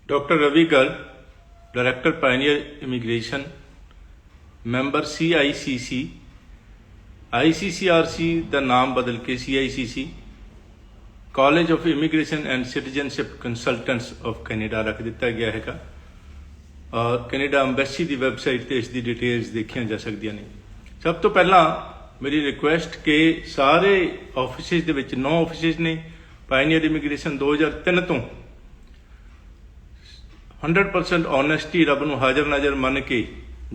Dr. Ravi Garg, Director Pioneer Immigration, Member CICC, ICCRC ਦਾ ਨਾਮ ਬਦਲ ਕੇ CICC, college of immigration and citizenship consultants of Canada ਰੱਖ ਦਿੱਤਾ ਗਿਆ ਹੈਗਾ। ਔਰ ਕੈਨੇਡਾ ਅੰਬੈਸੀ ਦੀ ਵੈਬਸਾਈਟ ਤੇ ਇਸ ਦੀ ਡਿਟੇਲਸ ਦੇਖੀਆਂ ਜਾ ਸਕਦੀਆਂ ਨੇ। ਸਭ ਤੋਂ ਪਹਿਲਾਂ ਮੇਰੀ ਰਿਕੁਐਸਟ ਕਿ ਸਾਰੇ ਆਫਿਸਿਸ ਦੇ ਵਿੱਚ 9 ਆਫਿਸਿਸ ਨੇ ਪਾਇਨੀਅਰ ਇਮੀਗ੍ਰੇਸ਼ਨ 2003 ਤੋਂ 100% ਓਨੈਸਟੀ ਰੱਬ ਨੂੰ ਹਾਜ਼ਰ ਨਾਜ਼ਰ ਮੰਨ ਕੇ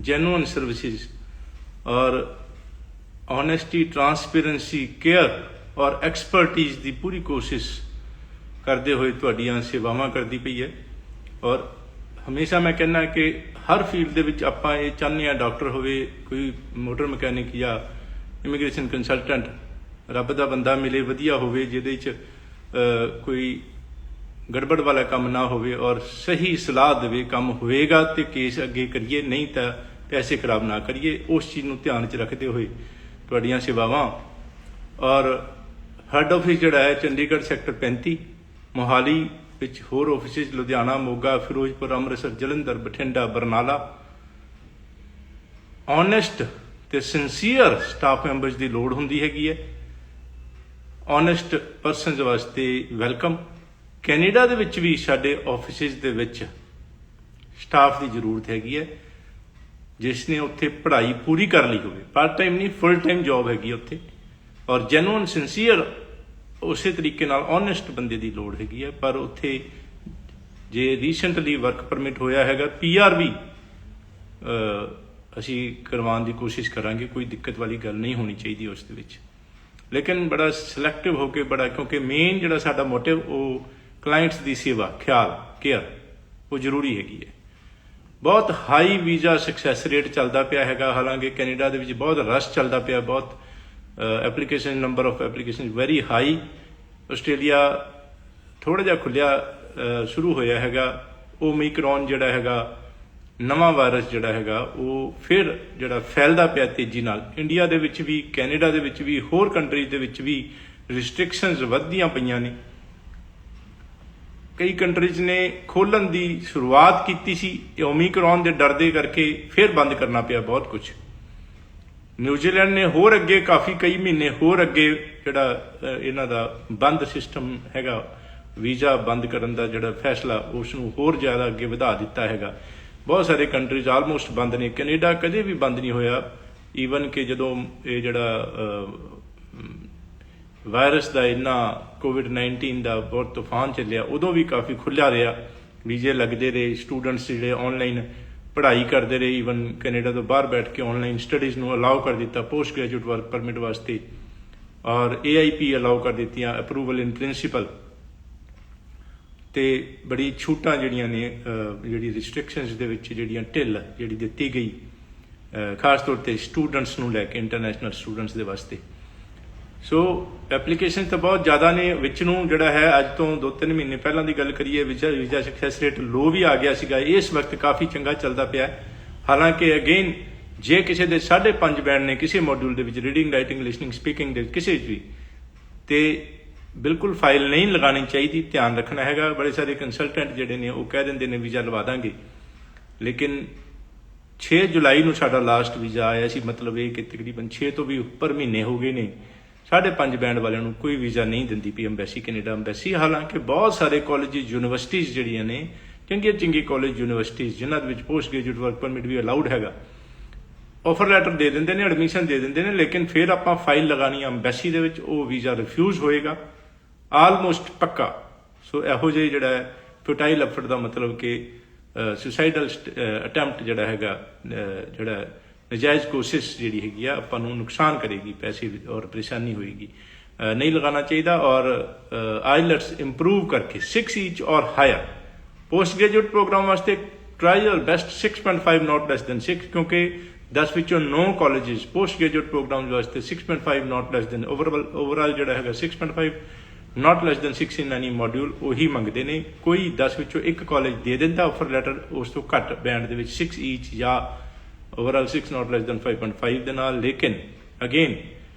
ਜੈਨੂਅਨ ਸਰਵਿਸਿਜ਼ ਔਰ ਓਨੈਸਟੀ ਟਰਾਂਸਪੇਰੈਂਸੀ ਕੇਅਰ ਔਰ ਐਕਸਪਰਟੀਜ਼ ਦੀ ਪੂਰੀ ਕੋਸ਼ਿਸ਼ ਕਰਦੇ ਹੋਏ ਤੁਹਾਡੀਆਂ ਸੇਵਾਵਾਂ ਕਰਦੀ ਪਈ ਹੈ। ਔਰ ਹਮੇਸ਼ਾ ਮੈਂ ਕਹਿੰਦਾ ਕਿ ਹਰ ਫੀਲਡ ਦੇ ਵਿੱਚ ਆਪਾਂ ਇਹ ਚਾਹੁੰਦੇ ਹਾਂ ਡਾਕਟਰ ਹੋਵੇ, ਕੋਈ ਮੋਟਰ ਮਕੈਨਿਕ ਜਾਂ ਇਮੀਗ੍ਰੇਸ਼ਨ ਕੰਸਲਟੈਂਟ ਰੱਬ ਦਾ ਬੰਦਾ ਮਿਲੇ, ਵਧੀਆ ਹੋਵੇ, ਜਿਹਦੇ 'ਚ ਕੋਈ ਗੜਬੜ ਵਾਲਾ ਕੰਮ ਨਾ ਹੋਵੇ ਔਰ ਸਹੀ ਸਲਾਹ ਦੇਵੇ। ਕੰਮ ਹੋਵੇਗਾ ਤੇ ਕੇਸ ਅੱਗੇ ਕਰੀਏ, ਨਹੀਂ ਤਾਂ ਪੈਸੇ ਖਰਾਬ ਨਾ ਕਰੀਏ। ਉਸ ਚੀਜ਼ ਨੂੰ ਧਿਆਨ 'ਚ ਰੱਖਦੇ ਹੋਏ ਤੁਹਾਡੀਆਂ ਸੇਵਾਵਾਂ। ਔਰ ਹੈੱਡ ਆਫਿਸ ਜਿਹੜਾ ਹੈ ਚੰਡੀਗੜ੍ਹ ਸੈਕਟਰ 35, ਮੋਹਾਲੀ ਵਿੱਚ ਹੋਰ ਆਫਿਸਿਸ ਲੁਧਿਆਣਾ, ਮੋਗਾ, ਫਿਰੋਜ਼ਪੁਰ, ਅੰਮ੍ਰਿਤਸਰ, ਜਲੰਧਰ, ਬਠਿੰਡਾ, ਬਰਨਾਲਾ। ਓਨੈਸਟ ਤੇ ਸਿੰਸੀਅਰ ਸਟਾਫ ਮੈਂਬਰਸ ਦੀ ਲੋੜ ਹੁੰਦੀ ਹੈਗੀ ਹੈ। ਓਨੈਸਟ ਪਰਸਨਸ ਵਾਸਤੇ ਵੈਲਕਮ। ਕੈਨੇਡਾ ਦੇ ਵਿੱਚ ਵੀ ਸਾਡੇ ਆਫਿਸਿਸ ਦੇ ਵਿੱਚ ਸਟਾਫ ਦੀ ਜ਼ਰੂਰਤ ਹੈਗੀ ਹੈ, ਜਿਸ ਨੇ ਉੱਥੇ ਪੜ੍ਹਾਈ ਪੂਰੀ ਕਰ ਲਈ ਹੋਵੇ। ਪਾਰਟ ਟਾਈਮ ਨਹੀਂ, ਫੁੱਲ ਟਾਈਮ ਜੌਬ ਹੈਗੀ ਉੱਥੇ। ਔਰ ਜੈਨੂਅਨ ਸਿੰਸੀਅਰ ਉਸੇ ਤਰੀਕੇ ਨਾਲ ਓਨੈਸਟ ਬੰਦੇ ਦੀ ਲੋੜ ਹੈਗੀ ਹੈ। ਪਰ ਉੱਥੇ ਜੇ ਰੀਸੈਂਟਲੀ ਵਰਕ ਪਰਮਿਟ ਹੋਇਆ ਹੈਗਾ, PR ਵੀ ਅਸੀਂ ਕਰਵਾਉਣ ਦੀ ਕੋਸ਼ਿਸ਼ ਕਰਾਂਗੇ। ਕੋਈ ਦਿੱਕਤ ਵਾਲੀ ਗੱਲ ਨਹੀਂ ਹੋਣੀ ਚਾਹੀਦੀ ਉਸ ਦੇ ਵਿੱਚ, ਲੇਕਿਨ ਬੜਾ ਸਿਲੈਕਟਿਵ ਹੋ ਕੇ ਕਿਉਂਕਿ ਮੇਨ ਜਿਹੜਾ ਸਾਡਾ ਮੋਟਿਵ ਉਹ ਕਲਾਇੰਟਸ ਦੀ ਸੇਵਾ, ਖਿਆਲ, ਕੇਅਰ, ਉਹ ਜ਼ਰੂਰੀ ਹੈਗੀ ਹੈ। ਬਹੁਤ ਹਾਈ ਵੀਜ਼ਾ ਸਕਸੈਸ ਰੇਟ ਚੱਲਦਾ ਪਿਆ ਹੈਗਾ। ਹਾਲਾਂਕਿ ਕੈਨੇਡਾ ਦੇ ਵਿੱਚ ਬਹੁਤ ਰਸ਼ ਚੱਲਦਾ ਪਿਆ, ਬਹੁਤ application number of application very high. Australia ਥੋੜ੍ਹਾ ਜਿਹਾ ਖੁੱਲਿਆ ਸ਼ੁਰੂ ਹੋਇਆ ਹੈਗਾ। ਓਮਿਕਰੋਨ ਜਿਹੜਾ ਹੈਗਾ ਨਵਾਂ ਵਾਇਰਸ ਜਿਹੜਾ ਹੈਗਾ ਉਹ ਫਿਰ ਜਿਹੜਾ ਫੈਲਦਾ ਪਿਆ ਤੇਜ਼ੀ ਨਾਲ। ਇੰਡੀਆ ਦੇ ਵਿੱਚ ਵੀ, ਕੈਨੇਡਾ ਦੇ ਵਿੱਚ ਵੀ, ਹੋਰ ਕੰਟਰੀਜ਼ ਦੇ ਵਿੱਚ ਵੀ ਰਿਸਟ੍ਰਿਕਸ਼ਨਸ ਵੱਧਦੀਆਂ ਪਈਆਂ ਨੇ। ਕਈ ਕੰਟਰੀਜ਼ ਨੇ ਖੋਲ੍ਹਣ ਦੀ ਸ਼ੁਰੂਆਤ ਕੀਤੀ ਸੀ, ਓਮਿਕਰੋਨ ਦੇ ਡਰ ਦੇ ਕਰਕੇ ਫਿਰ ਬੰਦ ਕਰਨਾ ਪਿਆ ਬਹੁਤ ਕੁਝ। ਨਿਊਜ਼ੀਲੈਂਡ ਨੇ ਹੋਰ ਅੱਗੇ ਕਈ ਮਹੀਨੇ ਹੋਰ ਅੱਗੇ ਜਿਹੜਾ ਇਹਨਾਂ ਦਾ ਬੰਦ ਸਿਸਟਮ ਹੈਗਾ, ਵੀਜ਼ਾ ਬੰਦ ਕਰਨ ਦਾ ਜਿਹੜਾ ਫੈਸਲਾ, ਉਸ ਨੂੰ ਹੋਰ ਜ਼ਿਆਦਾ ਅੱਗੇ ਵਧਾ ਦਿੱਤਾ ਹੈਗਾ। ਬਹੁਤ ਸਾਰੇ ਕੰਟਰੀਜ਼ ਆਲਮੋਸਟ ਬੰਦ ਨੇ। ਕੈਨੇਡਾ ਕਦੇ ਵੀ ਬੰਦ ਨਹੀਂ ਹੋਇਆ। ਈਵਨ ਕਿ ਜਦੋਂ ਇਹ ਜਿਹੜਾ ਵਾਇਰਸ ਦਾ ਇੰਨਾ COVID-19 ਦਾ ਬਹੁਤ ਤੂਫਾਨ ਚੱਲਿਆ, ਉਦੋਂ ਵੀ ਕਾਫੀ ਖੁੱਲ੍ਹਾ ਰਿਹਾ, ਵੀਜ਼ੇ ਲੱਗਦੇ ਰਹੇ, ਸਟੂਡੈਂਟਸ ਜਿਹੜੇ ਆਨਲਾਈਨ ਪੜ੍ਹਾਈ ਕਰਦੇ ਰਹੇ। ਈਵਨ ਕੈਨੇਡਾ ਤੋਂ ਬਾਹਰ ਬੈਠ ਕੇ ਆਨਲਾਈਨ ਸਟੱਡੀਜ਼ ਨੂੰ ਅਲਾਉ ਕਰ ਦਿੱਤਾ ਪੋਸਟ ਗ੍ਰੈਜੂਏਟ ਵਰਕ ਪਰਮਿਟ ਵਾਸਤੇ। ਔਰ AIP ਅਲਾਉ ਕਰ ਦਿੱਤੀਆਂ, ਅਪਰੂਵਲ ਇਨ ਪ੍ਰਿੰਸੀਪਲ। ਤੇ ਬੜੀ ਛੂਟਾਂ ਜਿਹੜੀਆਂ ਨੇ, ਜਿਹੜੀ ਰਿਸਟ੍ਰਿਕਸ਼ਨਸ ਦੇ ਵਿੱਚ ਜਿਹੜੀਆਂ ਢਿੱਲ ਜਿਹੜੀ ਦਿੱਤੀ ਗਈ, ਖਾਸ ਤੌਰ 'ਤੇ ਸਟੂਡੈਂਟਸ ਨੂੰ ਲੈ ਕੇ, ਇੰਟਰਨੈਸ਼ਨਲ ਸਟੂਡੈਂਟਸ ਦੇ ਵਾਸਤੇ। ਸੋ ਐਪਲੀਕੇਸ਼ਨ ਤਾਂ ਬਹੁਤ ਜ਼ਿਆਦਾ ਨੇ। ਵਿੱਚ ਨੂੰ ਜਿਹੜਾ ਹੈ ਅੱਜ ਤੋਂ 2-3 ਮਹੀਨੇ ਪਹਿਲਾਂ ਦੀ ਗੱਲ ਕਰੀਏ, ਵੀਜ਼ਾ ਸਕਸੈਸ ਰੇਟ ਲੋ ਵੀ ਆ ਗਿਆ ਸੀਗਾ। ਇਸ ਵਕਤ ਕਾਫੀ ਚੰਗਾ ਚੱਲਦਾ ਪਿਆ। ਹਾਲਾਂਕਿ ਅਗੇਨ ਜੇ ਕਿਸੇ ਦੇ 5.5 ਬੈਂਡ ਨੇ ਕਿਸੇ ਮੋਡਿਊਲ ਦੇ ਵਿੱਚ, ਰੀਡਿੰਗ, ਰਾਈਟਿੰਗ, ਲਿਸਨਿੰਗ, ਸਪੀਕਿੰਗ ਦੇ ਕਿਸੇ ਵੀ, ਤੇ ਬਿਲਕੁਲ ਫਾਈਲ ਨਹੀਂ ਲਗਾਉਣੀ ਚਾਹੀਦੀ। ਧਿਆਨ ਰੱਖਣਾ ਹੈਗਾ। ਬੜੇ ਸਾਰੇ ਕੰਸਲਟੈਂਟ ਜਿਹੜੇ ਨੇ ਉਹ ਕਹਿ ਦਿੰਦੇ ਨੇ ਵੀਜ਼ਾ ਲਵਾ ਦਾਂਗੇ, ਲੇਕਿਨ 6 ਜੁਲਾਈ ਨੂੰ ਸਾਡਾ ਲਾਸਟ ਵੀਜ਼ਾ ਆਇਆ ਸੀ। ਮਤਲਬ ਇਹ ਕਿ ਤਕਰੀਬਨ 6 ਤੋਂ ਵੀ ਉੱਪਰ ਮਹੀਨੇ ਹੋ ਗਏ ਨੇ। 5.5 ਬੈਂਡ ਵਾਲਿਆਂ ਨੂੰ ਕੋਈ ਵੀਜ਼ਾ ਨਹੀਂ ਦਿੰਦੀ ਪਈ ਅੰਬੈਸੀ, ਕੈਨੇਡਾ ਅੰਬੈਸੀ। ਹਾਲਾਂਕਿ ਬਹੁਤ ਸਾਰੇ ਕਾਲਜ, ਯੂਨੀਵਰਸਿਟੀਜ਼ ਜਿਹੜੀਆਂ ਨੇ, ਚੰਗੇ ਕਾਲਜ, ਯੂਨੀਵਰਸਿਟੀਜ਼, ਜਿਨ੍ਹਾਂ ਦੇ ਵਿੱਚ ਪੋਸਟ ਗ੍ਰੈਜੂਏਟ ਵਰਕ ਪਰਮਿਟ ਵੀ ਅਲਾਉਡ ਹੈਗਾ, ਆਫਰ ਲੈਟਰ ਦੇ ਦਿੰਦੇ ਨੇ, ਐਡਮਿਸ਼ਨ ਦੇ ਦਿੰਦੇ ਨੇ, ਲੇਕਿਨ ਫਿਰ ਆਪਾਂ ਫਾਈਲ ਲਗਾਉਣੀ ਅੰਬੈਸੀ ਦੇ ਵਿੱਚ, ਉਹ ਵੀਜ਼ਾ ਰਿਫਿਊਜ਼ ਹੋਏਗਾ ਆਲਮੋਸਟ ਪੱਕਾ। ਸੋ ਇਹੋ ਜਿਹੇ ਜਿਹੜਾ ਫਿਊਟਾਈਲ ਐਫਰਟ ਦਾ ਮਤਲਬ ਕਿ ਸੁਸਾਈਡਲ ਅਟੈਂਪਟ ਜਿਹੜਾ ਹੈਗਾ, ਜਿਹੜਾ ਨਜਾਇਜ਼ ਕੋਸ਼ਿਸ਼ ਜਿਹੜੀ ਹੈਗੀ ਆ, ਆਪਾਂ ਨੂੰ ਨੁਕਸਾਨ ਕਰੇਗੀ, ਪੈਸੇ ਔਰ ਪਰੇਸ਼ਾਨੀ ਹੋਏਗੀ, ਨਹੀਂ ਲਗਾਉਣਾ ਚਾਹੀਦਾ। ਔਰ ਆਈਲੈਟਸ ਇੰਪਰੂਵ ਕਰਕੇ 6 ਈਚ ਔਰ ਹਾਇਰ। ਪੋਸਟ ਗ੍ਰੈਜੂਏਟ ਪ੍ਰੋਗਰਾਮ ਵਾਸਤੇ ਟਰਾਈ ਯੋਰ ਬੈਸਟ 6.5 ਨਾਟ ਲੈਸ ਦੈਨ 6, ਕਿਉਂਕਿ 10 ਵਿੱਚੋਂ 9 ਕਾਲਜਿਸ ਪੋਸਟ ਗ੍ਰੈਜੂਏਟ ਪ੍ਰੋਗਰਾਮ ਵਾਸਤੇ 6.5 ਨਾਟ ਲੈਸ ਦੈਨ, ਓਵਰਆਲ ਜਿਹੜਾ ਹੈਗਾ 6.5 ਨਾਟ ਲੈਸ ਦੈਨ 6 ਇਨ ਐਨੀ ਮੋਡਿਊਲ ਉਹੀ ਮੰਗਦੇ ਨੇ। ਕੋਈ 10 ਵਿੱਚੋਂ ਇੱਕ ਕਾਲਜ ਦੇ ਦਿੰਦਾ ਆਫਰ ਲੈਟਰ ਉਸ ਤੋਂ ਘੱਟ ਬੈਂਡ ਦੇ ਵਿੱਚ 6 ਈਚ ਜਾਂ ਓਵਰਆਲ 6 ਨਾਟ ਲੈਸ ਦੈਨ 5.5 ਦੇ ਨਾਲ। ਲੇਕਿਨ ਅਗੇਨ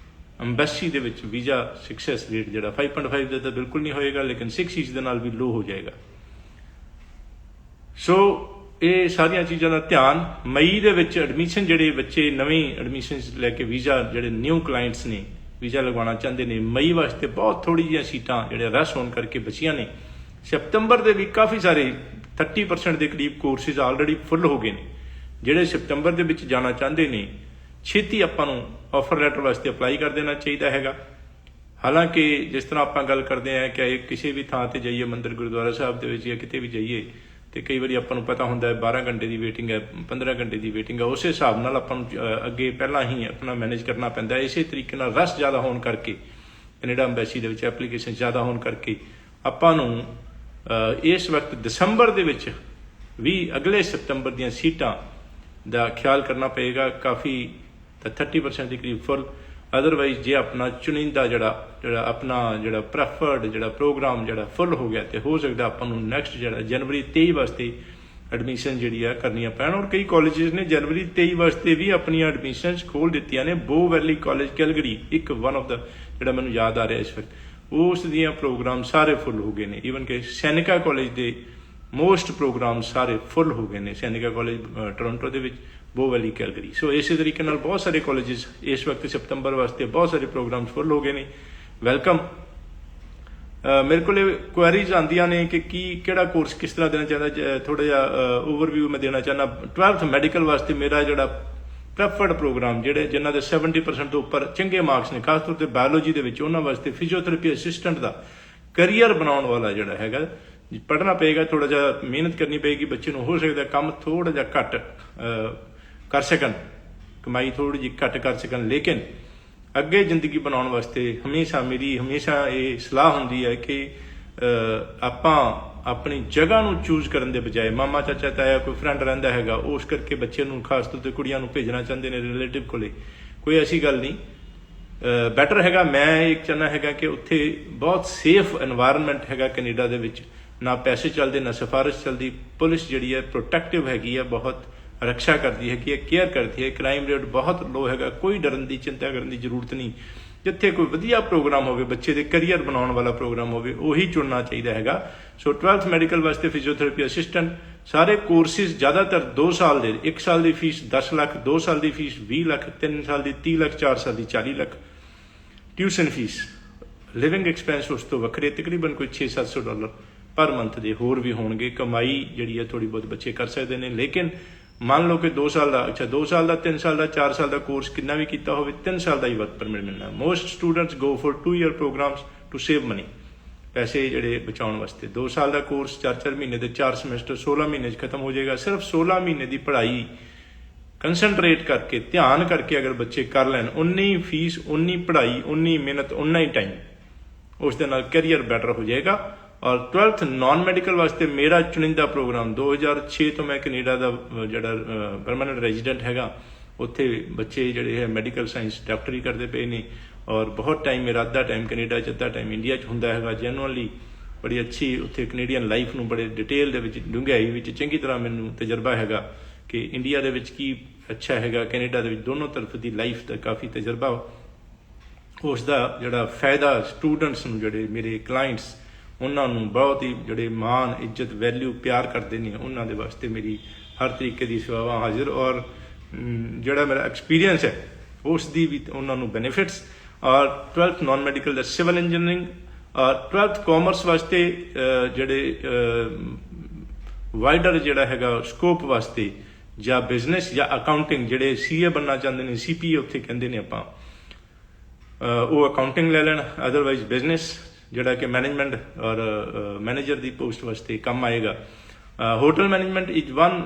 ਅੰਬੈਸੀ ਦੇ ਵਿੱਚ ਵੀਜ਼ਾ ਸਕਸੈਸ ਰੇਟ ਜਿਹੜਾ 5.5 ਦਾ ਤਾਂ ਬਿਲਕੁਲ ਨਹੀਂ ਹੋਏਗਾ, ਲੇਕਿਨ 6 ਈਚ ਦੇ ਨਾਲ ਵੀ ਲੋ ਹੋ ਜਾਏਗਾ। ਸੋ ਇਹ ਸਾਰੀਆਂ ਚੀਜ਼ਾਂ ਦਾ ਧਿਆਨ ਮਈ ਦੇ ਵਿੱਚ ਐਡਮਿਸ਼ਨ ਜਿਹੜੇ ਬੱਚੇ ਨਵੇਂ ਐਡਮਿਸ਼ਨਸ ਲੈ ਕੇ ਵੀਜ਼ਾ ਜਿਹੜੇ ਨਿਊ ਕਲਾਇੰਟਸ ਨੇ ਵੀਜ਼ਾ ਲਗਵਾਉਣਾ ਚਾਹੁੰਦੇ ਨੇ ਮਈ ਵਾਸਤੇ ਬਹੁਤ ਥੋੜੀ ਜਿਹੀਆਂ ਸੀਟਾਂ ਜਿਹੜੇ ਰਸ਼ ਹੋਣ ਕਰਕੇ ਬਚੀਆਂ ਨੇ। ਸਤੰਬਰ ਦੇ ਵੀ ਕਾਫੀ ਸਾਰੇ 30% ਦੇ ਕਰੀਬ ਕੋਰਸਿਸ ਆਲਰੇਡੀ ਫੁੱਲ ਹੋ ਗਏ ਨੇ। ਜਿਹੜੇ ਸਤੰਬਰ ਦੇ ਵਿੱਚ ਜਾਣਾ ਚਾਹੁੰਦੇ ਨੇ ਛੇਤੀ ਆਪਾਂ ਨੂੰ ਆਫਰ ਲੈਟਰ ਵਾਸਤੇ ਅਪਲਾਈ ਕਰ ਦੇਣਾ ਚਾਹੀਦਾ ਹੈਗਾ। ਹਾਲਾਂਕਿ ਜਿਸ ਤਰ੍ਹਾਂ ਆਪਾਂ ਗੱਲ ਕਰਦੇ ਹਾਂ ਕਿ ਕਿਸੇ ਵੀ ਥਾਂ ਤੇ ਜਾਈਏ ਮੰਦਿਰ ਗੁਰਦੁਆਰਾ ਸਾਹਿਬ ਦੇ ਵਿੱਚ ਜਾਂ ਕਿਤੇ ਵੀ ਜਾਈਏ ਤੇ ਕਈ ਵਾਰੀ ਆਪਾਂ ਨੂੰ ਪਤਾ ਹੁੰਦਾ ਹੈ 12 ਘੰਟੇ ਦੀ ਵੇਟਿੰਗ ਹੈ 15 ਘੰਟੇ ਦੀ ਵੇਟਿੰਗ ਹੈ। ਉਸੇ ਹਿਸਾਬ ਨਾਲ ਆਪਾਂ ਨੂੰ ਅੱਗੇ ਪਹਿਲਾਂ ਹੀ ਆਪਣਾ ਮੈਨੇਜ ਕਰਨਾ ਪੈਂਦਾ। ਇਸੇ ਤਰੀਕੇ ਨਾਲ ਰਸ਼ ਜ਼ਿਆਦਾ ਹੋਣ ਕਰਕੇ ਕੈਨੇਡਾ ਅੰਬੈਸੀ ਦੇ ਵਿੱਚ ਐਪਲੀਕੇਸ਼ਨ ਜ਼ਿਆਦਾ ਹੋਣ ਕਰਕੇ ਆਪਾਂ ਨੂੰ ਇਸ ਵਕਤ ਦਸੰਬਰ ਦੇ ਵਿੱਚ ਵੀ ਅਗਲੇ ਸਤੰਬਰ ਦੀਆਂ ਸੀਟਾਂ ਦਾ ਖਿਆਲ ਕਰਨਾ ਪਏਗਾ। ਕਾਫੀ 30% ਦੇ ਕਰੀਬ ਫੁੱਲ। ਅਦਰਵਾਈਜ਼ ਜੇ ਆਪਣਾ ਚੁਣਿੰਦਾ ਜਿਹੜਾ ਪ੍ਰੈਫਰਡ ਜਿਹੜਾ ਪ੍ਰੋਗਰਾਮ ਜਿਹੜਾ ਫੁੱਲ ਹੋ ਗਿਆ ਤੇ ਹੋ ਸਕਦਾ ਆਪਾਂ ਨੂੰ ਨੈਕਸਟ ਜਿਹੜਾ ਜਨਵਰੀ 23 ਵਾਸਤੇ ਐਡਮਿਸ਼ਨ ਜਿਹੜੀ ਆ ਕਰਨੀਆਂ ਪੈਣ। ਔਰ ਕਈ ਕਾਲਜਿਸ ਨੇ ਜਨਵਰੀ 23 ਵਾਸਤੇ ਵੀ ਆਪਣੀਆਂ ਐਡਮਿਸ਼ਨਸ ਖੋਲ ਦਿੱਤੀਆਂ ਨੇ। ਬੋ ਵੈਲੀ ਕਾਲਜ ਕੈਲਗਰੀ ਇੱਕ ਵਨ ਆਫ ਦਾ ਜਿਹੜਾ ਮੈਨੂੰ ਯਾਦ ਆ ਰਿਹਾ ਇਸ ਵਕਤ ਉਸ ਦੀਆਂ ਪ੍ਰੋਗਰਾਮ ਸਾਰੇ ਫੁੱਲ ਹੋ ਗਏ ਨੇ। ਈਵਨ ਕਿ ਸੈਨਿਕਾ ਕਾਲਜ ਦੇ ਮੋਸਟ ਪ੍ਰੋਗਰਾਮ ਸਾਰੇ ਫੁੱਲ ਹੋ ਗਏ ਨੇ। ਸੈਨਿਕਾ ਕਾਲਜ ਟੋਰਾਂਟੋ ਦੇ ਵਿੱਚ ਬੋ ਵੈਲੀ ਕੈਲਗਰੀ। ਸੋ ਇਸੇ ਤਰੀਕੇ ਨਾਲ ਬਹੁਤ ਸਾਰੇ ਕਾਲਜਿਸ ਇਸ ਵਕਤ ਸਤੰਬਰ ਵਾਸਤੇ ਬਹੁਤ ਸਾਰੇ ਪ੍ਰੋਗਰਾਮਸ ਫੁੱਲ ਹੋ ਗਏ ਨੇ। ਵੈਲਕਮ। ਮੇਰੇ ਕੋਲ ਕੁਐਰੀਜ਼ ਆਉਂਦੀਆਂ ਨੇ ਕਿ ਕਿਹੜਾ ਕੋਰਸ ਕਿਸ ਤਰ੍ਹਾਂ ਦੇਣਾ ਚਾਹੁੰਦਾ। ਥੋੜਾ ਜਿਹਾ ਓਵਰਵਿਊ ਮੈਂ ਦੇਣਾ ਚਾਹੁੰਦਾ। 12th ਮੈਡੀਕਲ ਵਾਸਤੇ ਮੇਰਾ ਜਿਹੜਾ ਪ੍ਰੈਫਰਡ ਪ੍ਰੋਗਰਾਮ ਜਿਨ੍ਹਾਂ ਦੇ 70% ਤੋਂ ਉੱਪਰ ਚੰਗੇ ਮਾਰਕਸ ਨੇ ਖਾਸ ਤੌਰ ਤੇ ਬਾਇਓਲੋਜੀ ਦੇ ਵਿੱਚ ਉਹਨਾਂ ਵਾਸਤੇ ਫਿਜ਼ੀਓਥੈਰੇਪੀ ਅਸਿਸਟੈਂਟ ਦਾ ਕਰੀਅਰ ਬਣਾਉਣ ਵਾਲਾ ਜਿਹੜਾ ਹੈਗਾ ਪੜ੍ਹਨਾ ਪਏਗਾ। ਥੋੜਾ ਜਿਹਾ ਮਿਹਨਤ ਕਰਨੀ ਪਏਗੀ ਬੱਚੇ ਨੂੰ। ਹੋ ਸਕਦਾ ਕੰਮ ਥੋੜਾ ਜਿਹਾ ਘੱਟ ਕਰ ਸਕਣ ਕਮਾਈ ਥੋੜੀ ਜਿਹੀ ਘੱਟ ਕਰ ਸਕਣ ਲੇਕਿਨ ਅੱਗੇ ਜ਼ਿੰਦਗੀ ਬਣਾਉਣ ਵਾਸਤੇ ਮੇਰੀ ਹਮੇਸ਼ਾ ਇਹ ਸਲਾਹ ਹੁੰਦੀ ਹੈ ਕਿ ਆਪਾਂ ਆਪਣੀ ਜਗ੍ਹਾ ਨੂੰ ਚੂਜ਼ ਕਰਨ ਦੇ ਬਜਾਏ ਮਾਮਾ ਚਾਚਾ ਤਾਇਆ ਕੋਈ ਫਰੈਂਡ ਰਹਿੰਦਾ ਹੈਗਾ ਉਸ ਕਰਕੇ ਬੱਚੇ ਨੂੰ ਖਾਸ ਤੌਰ ਤੇ ਕੁੜੀਆਂ ਨੂੰ ਭੇਜਣਾ ਚਾਹੁੰਦੇ ਨੇ ਰਿਲੇਟਿਵ ਕੋਲੇ ਕੋਈ ਐਸੀ ਗੱਲ ਨਹੀਂ। ਬੈਟਰ ਹੈਗਾ। ਮੈਂ ਇਹ ਚਾਹੁੰਦਾ ਹੈਗਾ ਕਿ ਉੱਥੇ ਬਹੁਤ ਸੇਫ ਐਨਵਾਇਰਨਮੈਂਟ ਹੈਗਾ ਕੈਨੇਡਾ ਦੇ ਵਿੱਚ। ਨਾ ਪੈਸੇ ਚੱਲਦੇ ਨਾ ਸਿਫਾਰਿਸ਼ ਚੱਲਦੀ। ਪੁਲਿਸ ਜਿਹੜੀ ਹੈ ਪ੍ਰੋਟੈਕਟਿਵ ਹੈਗੀ ਹੈ ਬਹੁਤ ਰੱਖਿਆ ਕਰਦੀ ਹੈਗੀ ਹੈ ਕੇਅਰ ਕਰਦੀ ਹੈ। ਕ੍ਰਾਈਮ ਰੇਟ ਬਹੁਤ ਲੋ ਹੈਗਾ। ਕੋਈ ਡਰਨ ਦੀ ਚਿੰਤਾ ਕਰਨ ਦੀ ਜ਼ਰੂਰਤ ਨਹੀਂ। ਜਿੱਥੇ ਕੋਈ ਵਧੀਆ ਪ੍ਰੋਗਰਾਮ ਹੋਵੇ ਬੱਚੇ ਦੇ ਕਰੀਅਰ ਬਣਾਉਣ ਵਾਲਾ ਪ੍ਰੋਗਰਾਮ ਹੋਵੇ ਉਹੀ ਚੁਣਨਾ ਚਾਹੀਦਾ ਹੈਗਾ। ਸੋ 12th ਮੈਡੀਕਲ ਵਾਸਤੇ ਫਿਜ਼ੀਓਥੈਰੇਪੀ ਅਸਿਸਟੈਂਟ ਸਾਰੇ ਕੋਰਸਿਸ ਜ਼ਿਆਦਾਤਰ 2 ਸਾਲ ਦੇ 1 ਸਾਲ ਦੀ ਫੀਸ 10 ਲੱਖ 2 ਸਾਲ ਦੀ ਫੀਸ 20 ਲੱਖ 3 ਸਾਲ ਦੀ 30 ਲੱਖ 4 ਸਾਲ ਦੀ 40 lakh tuition fee living expense ਉਸ ਤੋਂ ਵੱਖਰੇ ਤਕਰੀਬਨ ਕੋਈ $600-700 ਪਰ ਮੰਥ ਦੇ ਹੋਰ ਵੀ ਹੋਣਗੇ। ਕਮਾਈ ਜਿਹੜੀ ਹੈ ਥੋੜੀ ਬਹੁਤ ਬੱਚੇ ਕਰ ਸਕਦੇ ਨੇ ਲੇਕਿਨ ਮੰਨ ਲਓ ਕਿ 2 ਸਾਲ ਦਾ 2 ਸਾਲ ਦਾ 3 ਸਾਲ ਦਾ 4 ਸਾਲ ਦਾ ਕੋਰਸ ਕਿੰਨਾ ਵੀ ਕੀਤਾ ਹੋਵੇ 3 ਸਾਲ ਦਾ ਹੀ ਵਰਕ ਪਰਮਿਟ ਮਿਲਣਾ। Most students go for 2 year programs to save money ਪੈਸੇ ਜਿਹੜੇ ਬਚਾਉਣ ਵਾਸਤੇ। 2 ਸਾਲ ਦਾ ਕੋਰਸ 4 ਮਹੀਨੇ ਦੇ 4 ਸਮੈਸਟਰ 16 ਮਹੀਨੇ 'ਚ ਖਤਮ ਹੋ ਜਾਏਗਾ। ਸਿਰਫ 16 ਮਹੀਨੇ ਦੀ ਪੜ੍ਹਾਈ ਕੰਸਨਟਰੇਟ ਕਰਕੇ ਧਿਆਨ ਕਰਕੇ ਅਗਰ ਬੱਚੇ ਕਰ ਲੈਣ ਉਨੀ ਫੀਸ ਉਨੀ ਪੜ੍ਹਾਈ ਉਨੀ ਮਿਹਨਤ ਉਨਾ ਹੀ ਟਾਈਮ ਉਸ ਦੇ ਨਾਲ ਕੈਰੀਅਰ ਬੈਟਰ ਹੋ ਜਾਏਗਾ। ਔਰ 12th ਨਾਨ ਮੈਡੀਕਲ ਵਾਸਤੇ ਮੇਰਾ ਚੁਣਿੰਦਾ ਪ੍ਰੋਗਰਾਮ 2006 ਤੋਂ ਮੈਂ ਕੈਨੇਡਾ ਦਾ ਜਿਹੜਾ ਪਰਮਾਨੈਂਟ ਰੈਜ਼ੀਡੈਂਟ ਹੈਗਾ ਉੱਥੇ ਬੱਚੇ ਜਿਹੜੇ ਹੈ ਮੈਡੀਕਲ ਸਾਇੰਸ ਡਾਕਟਰੀ ਕਰਦੇ ਪਏ ਨੇ। ਔਰ ਬਹੁਤ ਟਾਈਮ ਮੇਰਾ ਅੱਧਾ ਟਾਈਮ ਕੈਨੇਡਾ 'ਚ ਅੱਧਾ ਟਾਈਮ ਇੰਡੀਆ 'ਚ ਹੁੰਦਾ ਹੈਗਾ। ਜੈਨੂਅਲੀ ਬੜੀ ਅੱਛੀ ਉੱਥੇ ਕੈਨੇਡੀਅਨ ਲਾਈਫ ਨੂੰ ਬੜੇ ਡਿਟੇਲ ਦੇ ਵਿੱਚ ਡੂੰਘਾਈ ਵਿੱਚ ਚੰਗੀ ਤਰ੍ਹਾਂ ਮੈਨੂੰ ਤਜਰਬਾ ਹੈਗਾ ਕਿ ਇੰਡੀਆ ਦੇ ਵਿੱਚ ਕੀ ਅੱਛਾ ਹੈਗਾ ਕੈਨੇਡਾ ਦੇ ਵਿੱਚ ਦੋਨੋਂ ਤਰਫ ਦੀ ਲਾਈਫ ਦਾ ਕਾਫੀ ਤਜਰਬਾ। ਉਸ ਦਾ ਜਿਹੜਾ ਫਾਇਦਾ ਸਟੂਡੈਂਟਸ ਨੂੰ ਜਿਹੜੇ ਮੇਰੇ ਕਲਾਇੰਟਸ ਉਹਨਾਂ ਨੂੰ ਬਹੁਤ ਹੀ ਜਿਹੜੇ ਮਾਣ ਇੱਜ਼ਤ ਵੈਲਿਊ ਪਿਆਰ ਕਰਦੇ ਨੇ ਉਹਨਾਂ ਦੇ ਵਾਸਤੇ ਮੇਰੀ ਹਰ ਤਰੀਕੇ ਦੀ ਸੇਵਾਵਾਂ ਹਾਜ਼ਰ। ਔਰ ਜਿਹੜਾ ਮੇਰਾ ਐਕਸਪੀਰੀਅੰਸ ਹੈ ਉਸ ਦੀ ਵੀ ਉਹਨਾਂ ਨੂੰ ਬੈਨੀਫਿਟਸ। ਔਰ 12th ਨਾਨ ਮੈਡੀਕਲ ਦਾ ਸਿਵਲ ਇੰਜੀਨੀਅਰਿੰਗ ਔਰ 12th ਕਾਮਰਸ ਵਾਸਤੇ ਜਿਹੜੇ ਵਾਈਡਰ ਜਿਹੜਾ ਹੈਗਾ ਸਕੋਪ ਵਾਸਤੇ ਜਾਂ ਬਿਜ਼ਨਸ ਜਾਂ ਅਕਾਊਂਟਿੰਗ ਜਿਹੜੇ CA ਬਣਨਾ ਚਾਹੁੰਦੇ ਨੇ CPA ਉੱਥੇ ਕਹਿੰਦੇ ਨੇ ਆਪਾਂ ਉਹ ਅਕਾਊਂਟਿੰਗ ਲੈ ਲੈਣ। ਅਦਰਵਾਈਜ਼ ਬਿਜ਼ਨਸ ਜਿਹੜਾ ਕਿ ਮੈਨੇਜਮੈਂਟ ਔਰ ਮੈਨੇਜਰ ਦੀ ਪੋਸਟ ਵਾਸਤੇ ਕੰਮ ਆਏਗਾ। ਹੋਟਲ ਮੈਨੇਜਮੈਂਟ ਇਜ਼ ਵਨ